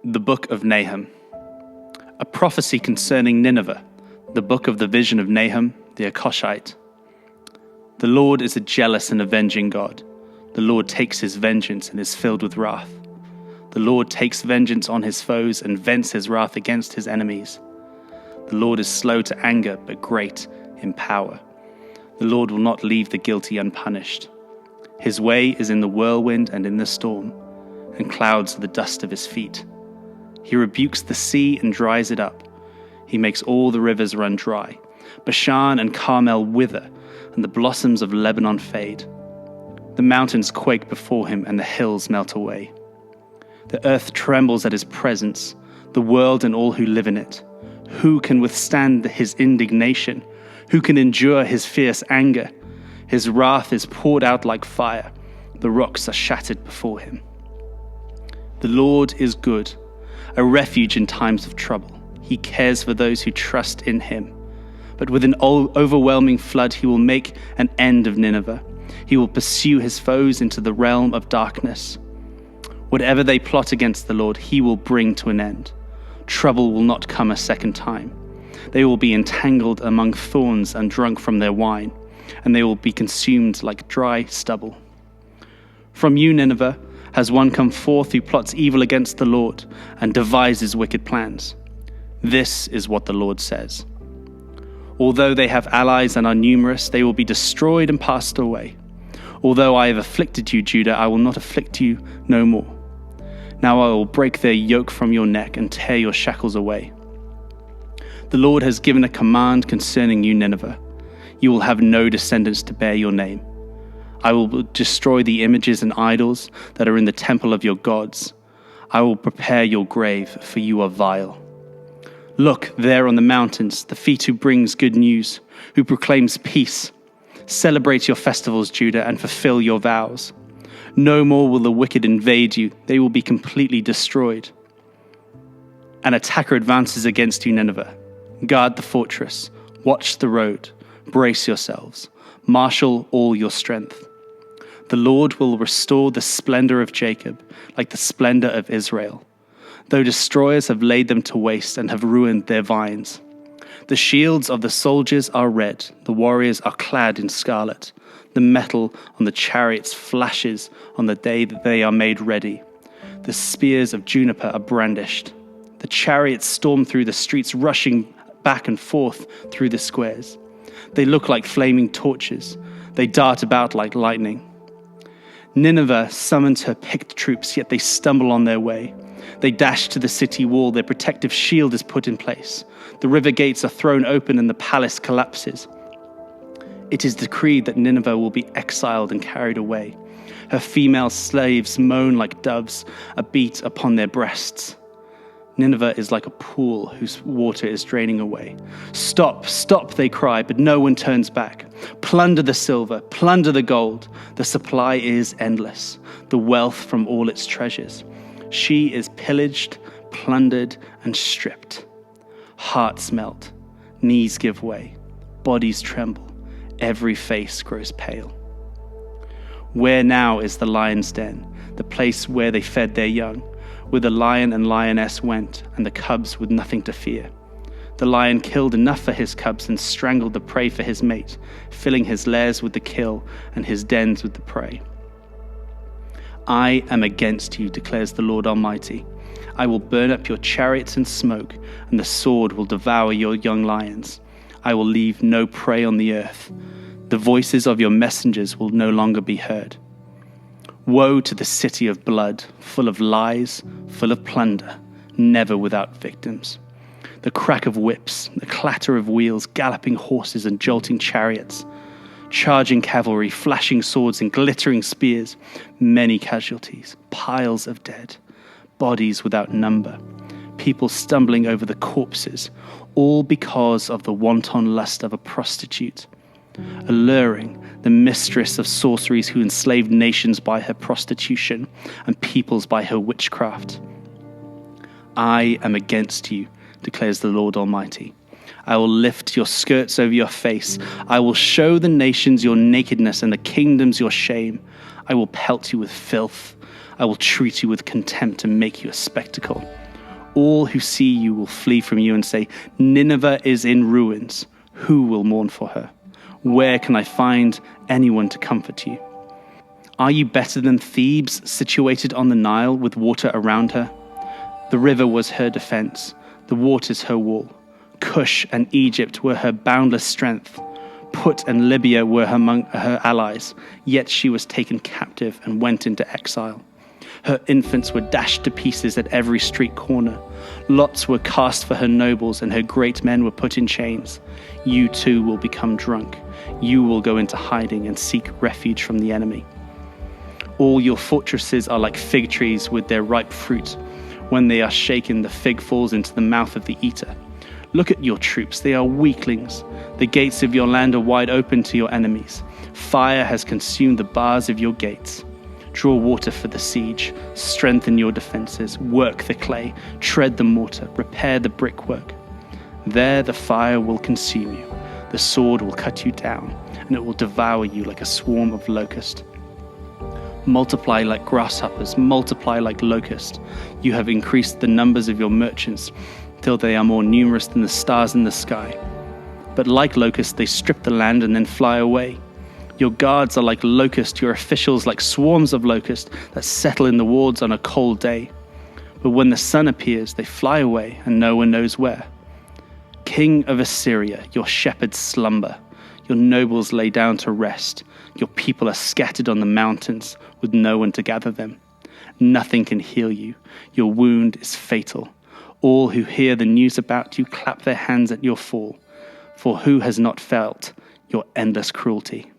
The Book of Nahum. A prophecy concerning Nineveh, the book of the vision of Nahum, the Akoshite. The Lord is a jealous and avenging God. The Lord takes his vengeance and is filled with wrath. The Lord takes vengeance on his foes and vents his wrath against his enemies. The Lord is slow to anger, but great in power. The Lord will not leave the guilty unpunished. His way is in the whirlwind and in the storm, and clouds are the dust of his feet. He rebukes the sea and dries it up. He makes all the rivers run dry. Bashan and Carmel wither, and the blossoms of Lebanon fade. The mountains quake before him, and the hills melt away. The earth trembles at his presence, the world and all who live in it. Who can withstand his indignation? Who can endure his fierce anger? His wrath is poured out like fire. The rocks are shattered before him. The Lord is good, a refuge in times of trouble. He cares for those who trust in him. But with an overwhelming flood, he will make an end of Nineveh. He will pursue his foes into the realm of darkness. Whatever they plot against the Lord, he will bring to an end. Trouble will not come a second time. They will be entangled among thorns and drunk from their wine, and they will be consumed like dry stubble. From you, Nineveh, has one come forth who plots evil against the Lord and devises wicked plans. This is what the Lord says. Although they have allies and are numerous, they will be destroyed and passed away. Although I have afflicted you, Judah, I will not afflict you no more. Now I will break their yoke from your neck and tear your shackles away. The Lord has given a command concerning you, Nineveh. You will have no descendants to bear your name. I will destroy the images and idols that are in the temple of your gods. I will prepare your grave, for you are vile. Look there on the mountains, the feet who brings good news, who proclaims peace. Celebrate your festivals, Judah, and fulfill your vows. No more will the wicked invade you. They will be completely destroyed. An attacker advances against you, Nineveh. Guard the fortress. Watch the road. Brace yourselves. Marshal all your strength. The Lord will restore the splendor of Jacob, like the splendor of Israel, though destroyers have laid them to waste and have ruined their vines. The shields of the soldiers are red, the warriors are clad in scarlet. The metal on the chariots flashes on the day that they are made ready. The spears of juniper are brandished. The chariots storm through the streets, rushing back and forth through the squares. They look like flaming torches. They dart about like lightning. Nineveh summons her picked troops, yet they stumble on their way. They dash to the city wall. Their protective shield is put in place. The river gates are thrown open and the palace collapses. It is decreed that Nineveh will be exiled and carried away. Her female slaves moan like doves, a beat upon their breasts. Nineveh is like a pool whose water is draining away. Stop, stop, they cry, but no one turns back. Plunder the silver, plunder the gold. The supply is endless, the wealth from all its treasures. She is pillaged, plundered, and stripped. Hearts melt, knees give way, bodies tremble, every face grows pale. Where now is the lion's den, the place where they fed their young? Where the lion and lioness went, and the cubs with nothing to fear. The lion killed enough for his cubs and strangled the prey for his mate, filling his lairs with the kill and his dens with the prey. I am against you, declares the Lord Almighty. I will burn up your chariots in smoke, and the sword will devour your young lions. I will leave no prey on the earth. The voices of your messengers will no longer be heard. Woe to the city of blood, full of lies, full of plunder, never without victims. The crack of whips, the clatter of wheels, galloping horses and jolting chariots, charging cavalry, flashing swords and glittering spears, many casualties, piles of dead, bodies without number, people stumbling over the corpses, all because of the wanton lust of a prostitute. Alluring, the mistress of sorceries who enslaved nations by her prostitution and peoples by her witchcraft. I am against you, declares the Lord Almighty. I will lift your skirts over your face. I will show the nations your nakedness and the kingdoms your shame. I will pelt you with filth. I will treat you with contempt and make you a spectacle. All who see you will flee from you and say, Nineveh is in ruins. Who will mourn for her? Where can I find anyone to comfort you? Are you better than Thebes, situated on the Nile with water around her? The river was her defense, the waters her wall. Cush and Egypt were her boundless strength. Put and Libya were among her allies, yet she was taken captive and went into exile. Her infants were dashed to pieces at every street corner. Lots were cast for her nobles, and her great men were put in chains. You too will become drunk. You will go into hiding and seek refuge from the enemy. All your fortresses are like fig trees with their ripe fruit. When they are shaken, the fig falls into the mouth of the eater. Look at your troops, they are weaklings. The gates of your land are wide open to your enemies. Fire has consumed the bars of your gates. Draw water for the siege, strengthen your defenses, work the clay, tread the mortar, repair the brickwork. There the fire will consume you, the sword will cut you down, and it will devour you like a swarm of locusts. Multiply like grasshoppers, multiply like locusts. You have increased the numbers of your merchants, till they are more numerous than the stars in the sky. But like locusts, they strip the land and then fly away. Your guards are like locusts, your officials like swarms of locusts that settle in the wards on a cold day. But when the sun appears, they fly away and no one knows where. King of Assyria, your shepherds slumber. Your nobles lay down to rest. Your people are scattered on the mountains with no one to gather them. Nothing can heal you. Your wound is fatal. All who hear the news about you clap their hands at your fall. For who has not felt your endless cruelty?